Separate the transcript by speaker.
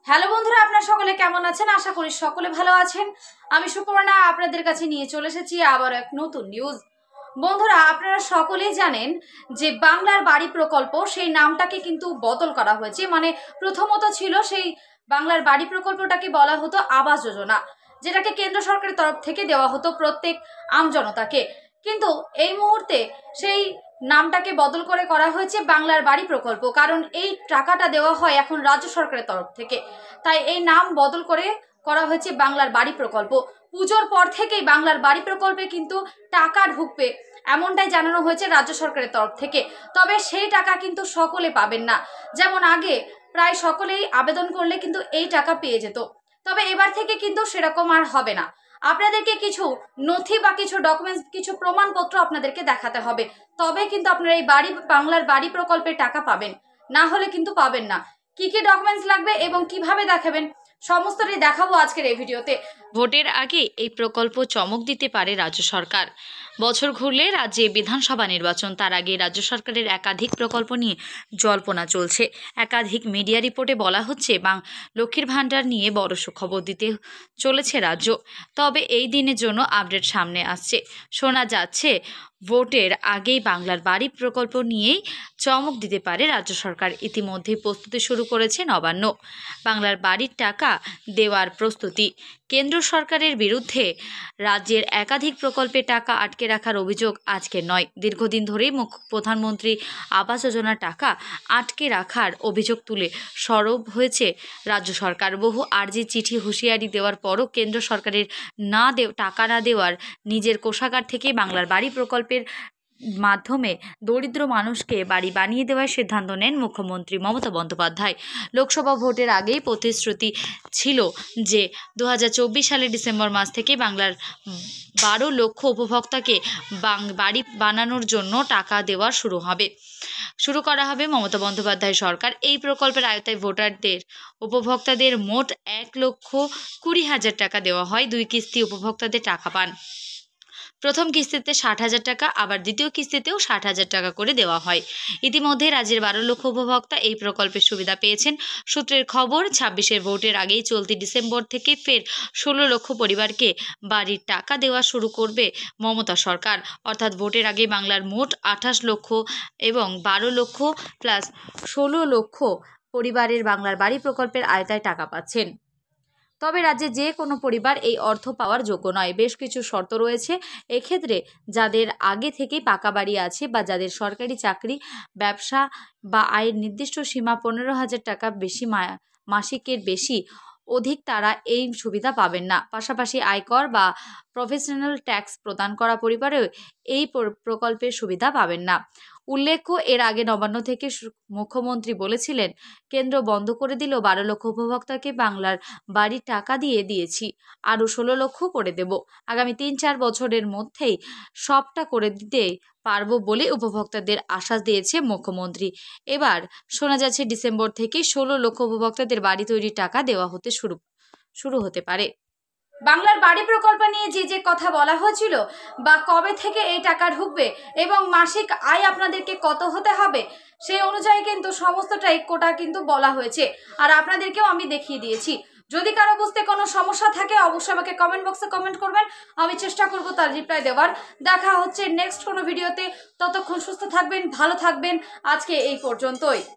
Speaker 1: Hello বন্ধুরা, আপনারা সকলে কেমন আছেন? আশা করি সকলে ভালো আছেন। আমি সুপর্ণা আপনাদের কাছে নিয়ে চলে এসেছি আবার এক নতুন নিউজ। বন্ধুরা, আপনারা সকলেই জানেন যে বাংলার বাড়ি প্রকল্প সেই নামটাকে কিন্তু বদল করা হয়েছে। মানে প্রথমত ছিল সেই বাংলার বাড়ি প্রকল্পটাকে বলা হতো আবাস যোজনা, যেটাকে কেন্দ্র সরকারের তরফ থেকে দেওয়া হতো প্রত্যেক আমজনতাকে। কিন্তু এই মুহূর্তে সেই নামটাকে বদল করে করা হয়েছে বাংলার বাড়ি প্রকল্প, কারণ এই টাকাটা দেওয়া হয় এখন রাজ্য সরকারের তরফ থেকে। তাই এই নাম বদল করে করা হয়েছে বাংলার বাড়ি প্রকল্প। পুজোর পর থেকেই বাংলার বাড়ি প্রকল্পে কিন্তু টাকা ঢুকবে এমনটাই জানানো হয়েছে রাজ্য সরকারের তরফ থেকে। তবে সেই টাকা কিন্তু সকলে পাবেন না। যেমন আগে প্রায় সকলেই আবেদন করলে কিন্তু এই টাকা পেয়ে যেত, তবে এবার থেকে কিন্তু সেরকম আর হবে না। আপনাদেরকে কিছু নথি বা কিছু ডকুমেন্টস, কিছু প্রমাণপত্র আপনাদেরকে দেখাতে হবে, তবে কিন্তু আপনারা এই বাংলার বাড়ি প্রকল্পের টাকা পাবেন, না হলে কিন্তু পাবেন না। কি কি ডকুমেন্টস লাগবে এবং কিভাবে দেখাবেন সমস্তটাই দেখাবো আজকের এই ভিডিওতে।
Speaker 2: ভোটের আগে এই প্রকল্প চমক দিতে পারে রাজ্য সরকার। বছর ঘুরলে রাজ্যে বিধানসভা নির্বাচন, তার আগে রাজ্য সরকারের একাধিক প্রকল্প নিয়ে জল্পনা চলছে। একাধিক মিডিয়া রিপোর্টে বলা হচ্ছে লক্ষ্মীর ভাণ্ডার নিয়ে বড় সুখবর দিতে চলেছে রাজ্য। তবে এই দিনের জন্য আপডেট সামনে আসছে। শোনা যাচ্ছে ভোটের আগেই বাংলার বাড়ি প্রকল্প নিয়েই চমক দিতে পারে রাজ্য সরকার। ইতিমধ্যেই প্রস্তুতি শুরু করেছে নবান্ন। বাংলার বাড়ির টাকা দেওয়ার প্রস্তুতি। কেন্দ্র সরকারের বিরুদ্ধে রাজ্যের একাধিক প্রকল্পে টাকা আটকে রাখার অভিযোগ আজকে নয়, দীর্ঘদিন ধরেই প্রধানমন্ত্রী আবাস যোজনার টাকা আটকে রাখার অভিযোগ তুলে সরব হয়েছে রাজ্য সরকার। বহু আর্জি, চিঠি, হুঁশিয়ারি দেওয়ার পরও কেন্দ্র সরকারের টাকা না দেওয়ার নিজের কোষাগার থেকে বাংলার বাড়ি প্রকল্পের মাধ্যমে দরিদ্র মানুষকে বাড়ি বানিয়ে দেওয়ার সিদ্ধান্ত নেন মুখ্যমন্ত্রী মমতা বন্দ্যোপাধ্যায়। লোকসভা ভোটের আগেই প্রতিশ্রুতি ছিল যে 2024 সালের ডিসেম্বর মাস থেকে বাংলার 12 লক্ষ উপভোক্তাকে বাড়ি বানানোর জন্য টাকা দেওয়া শুরু করা হবে মমতা বন্দ্যোপাধ্যায় সরকার। এই প্রকল্পের আওতায় উপভোক্তাদের মোট 1,20,000 টাকা দেওয়া হয়। 2 কিস্তি উপভোক্তাদের টাকা পান। প্রথম কিস্তিতে 60,000 টাকা, আবার দ্বিতীয় কিস্তিতেও 60,000 টাকা করে দেওয়া হয়। ইতিমধ্যে রাজ্যের 12 লক্ষ উপভোক্তা এই প্রকল্পের সুবিধা পেয়েছেন। সূত্রের খবর, 26-এর ভোটের আগেই চলতি ডিসেম্বর থেকে ফের 16 লক্ষ পরিবারকে বাড়ির টাকা দেওয়া শুরু করবে মমতা সরকার। অর্থাৎ ভোটের আগে বাংলার মোট 28 লক্ষ এবং 12 লক্ষ প্লাস 16 লক্ষ পরিবারের বাংলার বাড়ি প্রকল্পের আওতায় টাকা পাচ্ছেন। তবে রাজ্যে যে কোনো পরিবার এই অর্থ পাওয়ার যোগ্য নয়। বেশ কিছু শর্ত রয়েছে। এক্ষেত্রে যাদের আগে থেকেই পাকা বাড়ি আছে বা যাদের সরকারি চাকরি, ব্যবসা বা আয়ের নির্দিষ্ট সীমা 15,000 টাকা বেশি মাসিকের বেশি অধিক, তারা এই সুবিধা পাবেন না। পাশাপাশি আয়কর বা প্রফেশনাল ট্যাক্স প্রদান করা পরিবারেও এই প্রকল্পের সুবিধা পাবেন না। উল্লেখ্য, এর আগে নবান্ন থেকে মুখ্যমন্ত্রী বলেছিলেন, কেন্দ্র বন্ধ করে দিল 12 লক্ষ উপভোক্তাকে বাংলার বাড়ির টাকা দিয়েছি, আরও 16 লক্ষ করে দেব। আগামী 3-4 বছরের মধ্যেই সবটা করে দিতে পারবো বলে উপভোক্তাদের আশ্বাস দিয়েছে মুখ্যমন্ত্রী। এবার শোনা যাচ্ছে ডিসেম্বর থেকে 16 লক্ষ উপভোক্তাদের বাড়ি তৈরির টাকা দেওয়া হতে শুরু হতে পারে।
Speaker 1: বাংলার বাড়ি প্রকল্প নিয়ে যে কথা বলা হয়েছিল বা কবে থেকে এই টাকা ঢুকবে এবং মাসিক আয় আপনাদেরকে কত হতে হবে, সেই অনুযায়ী কিন্তু সমস্তটাই কোটা কিন্তু বলা হয়েছে, আর আপনাদেরকেও আমি দেখিয়ে দিয়েছি। যদি কারো বুঝতে কোনো সমস্যা থাকে অবশ্যই আমাকে কমেন্ট বক্সে কমেন্ট করবেন, আমি চেষ্টা করব তার রিপ্লাই দেওয়ার। দেখা হচ্ছে নেক্সট কোনো ভিডিওতে। ততক্ষণ সুস্থ থাকবেন, ভালো থাকবেন। আজকে এই পর্যন্তই।